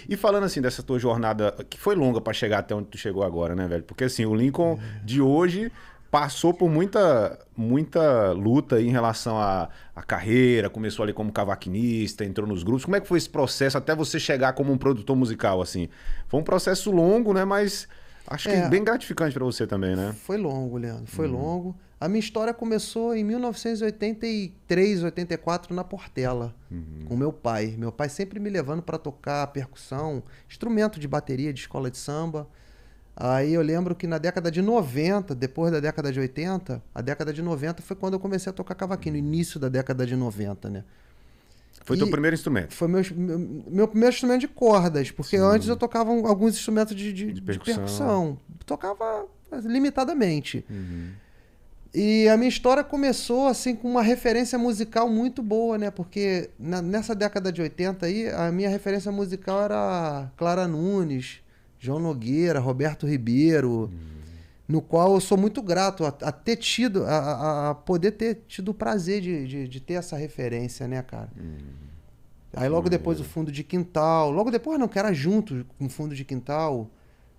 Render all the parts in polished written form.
E falando assim dessa tua jornada, que foi longa pra chegar até onde tu chegou agora, né, velho? Porque assim, o Lincoln de hoje passou por muita luta aí em relação à carreira, começou ali como cavaquinista, entrou nos grupos. Como é que foi esse processo até você chegar como um produtor musical, assim? Foi um processo longo, né, mas acho que bem gratificante pra você também, né? Foi longo, Leandro, foi longo. A minha história começou em 1983, 84, na Portela, com meu pai. Meu pai sempre me levando para tocar percussão, instrumento de bateria de escola de samba. Aí eu lembro que na década de 90, depois da década de 80, a década de 90 foi quando eu comecei a tocar cavaquinho, no início da década de 90, né? Foi teu primeiro instrumento? Foi meu primeiro instrumento de cordas, porque antes eu tocava alguns instrumentos de percussão. Tocava limitadamente. E a minha história começou assim com uma referência musical muito boa, né? Porque nessa década de 80 aí, a minha referência musical era Clara Nunes, João Nogueira, Roberto Ribeiro, no qual eu sou muito grato a ter tido, a poder ter tido o prazer de ter essa referência, né, cara? Aí logo depois o Fundo de Quintal, logo depois não, que era junto com o Fundo de Quintal,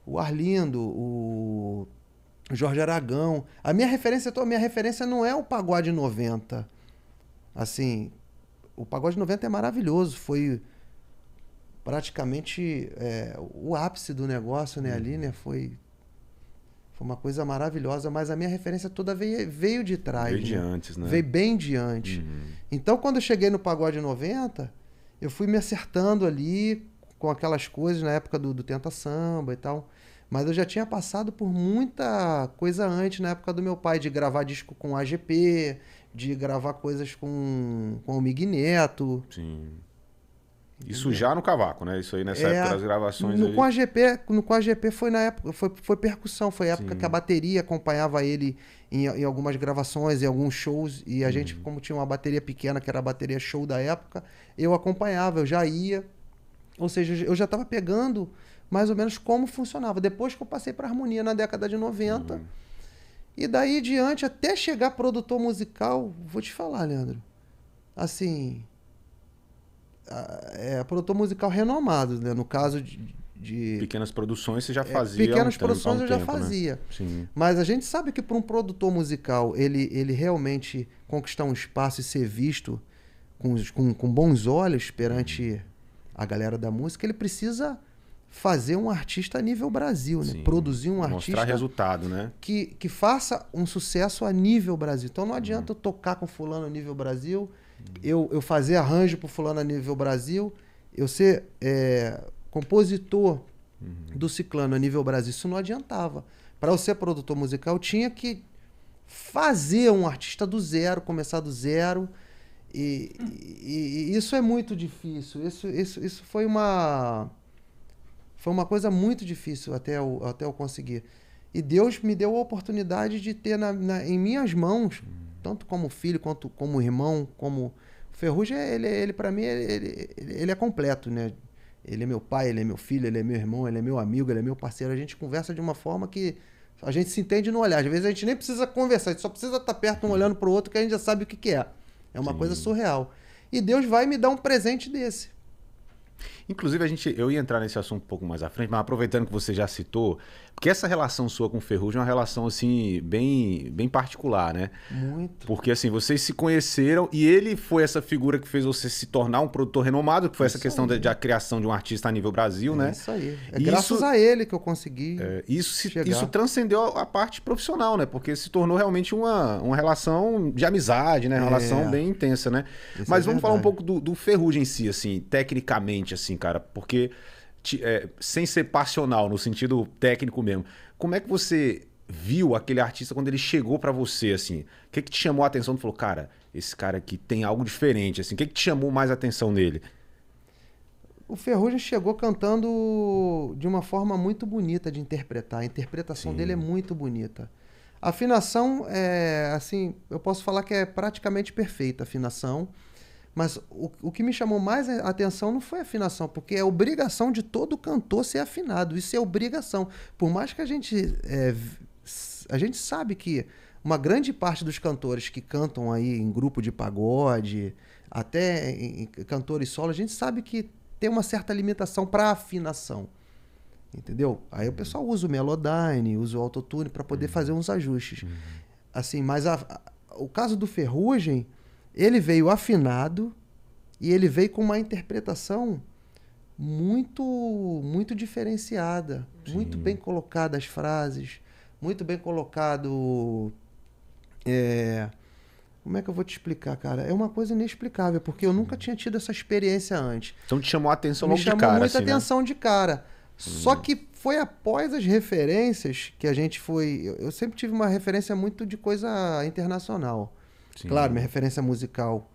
o Arlindo, o Jorge Aragão. A minha referência não é o Pagode 90. Assim, o Pagode 90 é maravilhoso, foi praticamente o ápice do negócio, né, ali, né, foi uma coisa maravilhosa, mas a minha referência toda veio de trás. Veio de antes, né? Veio bem de antes. Então, quando eu cheguei no Pagode 90, eu fui me acertando ali com aquelas coisas na época do Tenta Samba e tal, mas eu já tinha passado por muita coisa antes, na época do meu pai, de gravar disco com AGP, de gravar coisas com o Mig Neto. Sim. Isso já no cavaco, né? Isso aí nessa época das gravações aí. Com a GP foi na época, foi percussão, foi a época que a bateria acompanhava ele em algumas gravações, em alguns shows, e a gente, como tinha uma bateria pequena, que era a bateria show da época, eu acompanhava, eu já ia, ou seja, eu já estava pegando mais ou menos como funcionava. Depois que eu passei para harmonia na década de 90, e daí diante, até chegar produtor musical, vou te falar, Leandro, assim... produtor musical renomado, né? No caso de pequenas produções você já fazia. Pequenas produções eu já fazia. Né? Sim. Mas a gente sabe que para um produtor musical ele realmente conquistar um espaço e ser visto com bons olhos perante a galera da música, ele precisa fazer um artista a nível Brasil, né? Produzir um artista... Mostrar resultado, né? Que faça um sucesso a nível Brasil. Então não adianta eu tocar com fulano a nível Brasil, eu fazer arranjo pro fulano a nível Brasil, eu ser compositor do ciclano a nível Brasil. Isso não adiantava. Para eu ser produtor musical, eu tinha que fazer um artista do zero, começar do zero. E isso é muito difícil. Isso foi uma coisa muito difícil até eu conseguir. E Deus me deu a oportunidade de ter em minhas mãos, tanto como filho, quanto como irmão, como... O Ferrugem, ele para mim, ele é completo, né? Ele é meu pai, ele é meu filho, ele é meu irmão, ele é meu amigo, ele é meu parceiro. A gente conversa de uma forma que a gente se entende no olhar. Às vezes a gente nem precisa conversar, a gente só precisa estar perto um olhando pro outro que a gente já sabe o que é. É uma coisa surreal. E Deus vai me dar um presente desse. Inclusive, eu ia entrar nesse assunto um pouco mais à frente, mas aproveitando que você já citou, porque essa relação sua com o Ferrugem é uma relação, assim, bem particular, né? Muito. Porque, assim, vocês se conheceram e ele foi essa figura que fez você se tornar um produtor renomado, que foi essa questão da criação de um artista a nível Brasil, né? Isso aí. Graças a ele que eu consegui isso transcendeu a parte profissional, né? Porque se tornou realmente uma relação de amizade, né? Uma relação bem intensa, né? Mas vamos falar um pouco do Ferrugem em si, assim, tecnicamente, assim, cara, porque... sem ser passional, no sentido técnico mesmo. Como é que você viu aquele artista quando ele chegou pra você, assim? O que te chamou a atenção? Tu falou, cara, esse cara aqui tem algo diferente, assim. O que te chamou mais a atenção nele? O Ferrugem chegou cantando de uma forma muito bonita de interpretar. A interpretação dele é muito bonita. A afinação, assim, eu posso falar que é praticamente perfeita a afinação. Mas o que me chamou mais a atenção não foi a afinação, porque é obrigação de todo cantor ser afinado. Isso é obrigação. Por mais que a gente sabe que uma grande parte dos cantores que cantam aí em grupo de pagode, até em cantores solo, a gente sabe que tem uma certa limitação para afinação. Entendeu? Aí o pessoal usa o Melodyne, usa o Autotune para poder fazer uns ajustes. Assim, mas o caso do Ferrugem, ele veio afinado e ele veio com uma interpretação muito, muito diferenciada, muito bem colocada as frases, muito bem colocado. Como é que eu vou te explicar, cara? É uma coisa inexplicável, porque eu nunca tinha tido essa experiência antes. Então te chamou a atenção logo de cara. Me chamou muita assim, atenção, né? De cara. Só que foi após as referências que a gente foi... Eu sempre tive uma referência muito de coisa internacional. Sim. Claro, minha referência musical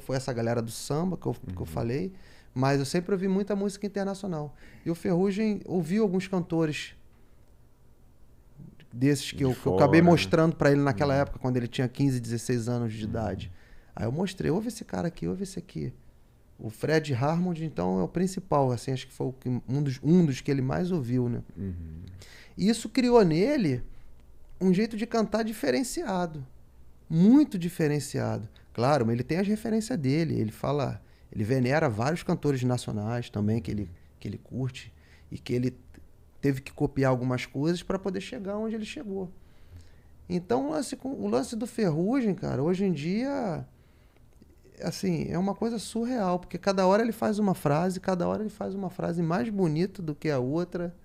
foi essa galera do samba que eu falei, mas eu sempre ouvi muita música internacional. E o Ferrugem ouviu alguns cantores desses que eu acabei mostrando para ele naquela época, quando ele tinha 15, 16 anos de idade. Aí eu mostrei, ouve esse cara aqui, ouve esse aqui. O Fred Hammond, então, é o principal, assim, acho que foi um dos que ele mais ouviu, né? E isso criou nele um jeito de cantar diferenciado, muito diferenciado. Claro, mas ele tem as referências dele, ele venera vários cantores nacionais também que ele curte e que ele teve que copiar algumas coisas para poder chegar onde ele chegou. Então, o lance do Ferrugem, cara, hoje em dia, assim, é uma coisa surreal, porque cada hora ele faz uma frase, mais bonita do que a outra,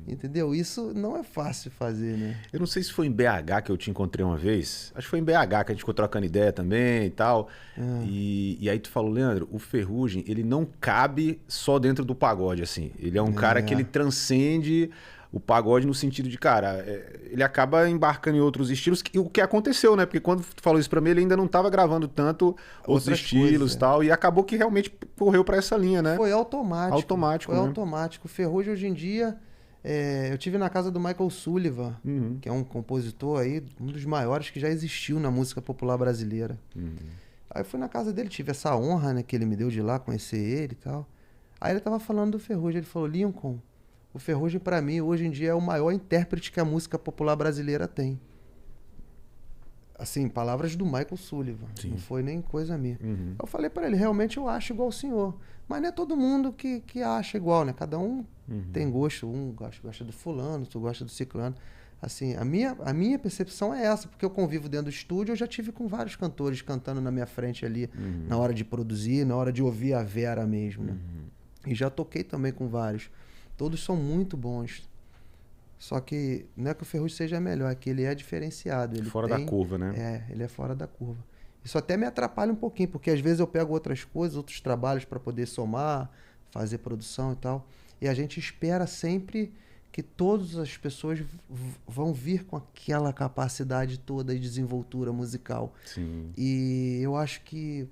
entendeu? Isso não é fácil fazer, né? Eu não sei se foi em BH que eu te encontrei uma vez, acho que foi em BH que a gente ficou trocando ideia também e tal, e aí tu falou, Leandro, o Ferrugem, ele não cabe só dentro do pagode, assim, ele é um cara que ele transcende o pagode no sentido de, cara, ele acaba embarcando em outros estilos, o que aconteceu, né? Porque quando tu falou isso pra mim, ele ainda não tava gravando tanto outros estilos e tal, e acabou que realmente correu pra essa linha, né? Foi automático. Foi automático. O Ferrugem, hoje em dia, eu tive na casa do Michael Sullivan, que é um compositor aí, um dos maiores que já existiu na música popular brasileira. Aí eu fui na casa dele, tive essa honra, né, que ele me deu de ir lá conhecer ele e tal. Aí ele tava falando do Ferrugem, ele falou, Lincoln, o Ferrugem, pra mim, hoje em dia, é o maior intérprete que a música popular brasileira tem. Assim, palavras do Michael Sullivan. Sim. Não foi nem coisa minha. Eu falei pra ele, realmente eu acho igual o senhor. Mas não é todo mundo que acha igual, né? Cada um tem gosto. Um gosta do fulano, outro gosta do ciclano. Assim, a minha percepção é essa, porque eu convivo dentro do estúdio, eu já tive com vários cantores cantando na minha frente ali, na hora de produzir, na hora de ouvir a Vera mesmo, né? E já toquei também com vários. Todos são muito bons. Só que não é que o Ferrugem seja melhor, é que ele é diferenciado. Ele fora da curva, né? Ele é fora da curva. Isso até me atrapalha um pouquinho, porque às vezes eu pego outras coisas, outros trabalhos para poder somar, fazer produção e tal. E a gente espera sempre que todas as pessoas vão vir com aquela capacidade toda de desenvoltura musical. Sim. E eu acho que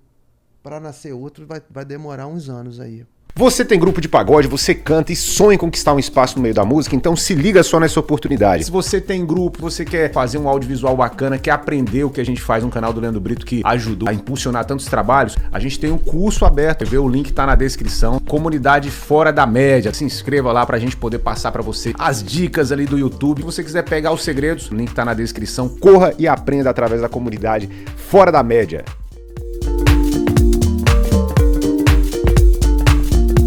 para nascer outro vai demorar uns anos aí. Você tem grupo de pagode, você canta e sonha em conquistar um espaço no meio da música, então se liga só nessa oportunidade. Se você tem grupo, você quer fazer um audiovisual bacana, quer aprender o que a gente faz no canal do Leandro Brito, que ajudou a impulsionar tantos trabalhos, a gente tem um curso aberto, o link tá na descrição, Comunidade Fora da Média. Se inscreva lá pra gente poder passar pra você as dicas ali do YouTube. Se você quiser pegar os segredos, o link tá na descrição, corra e aprenda através da Comunidade Fora da Média.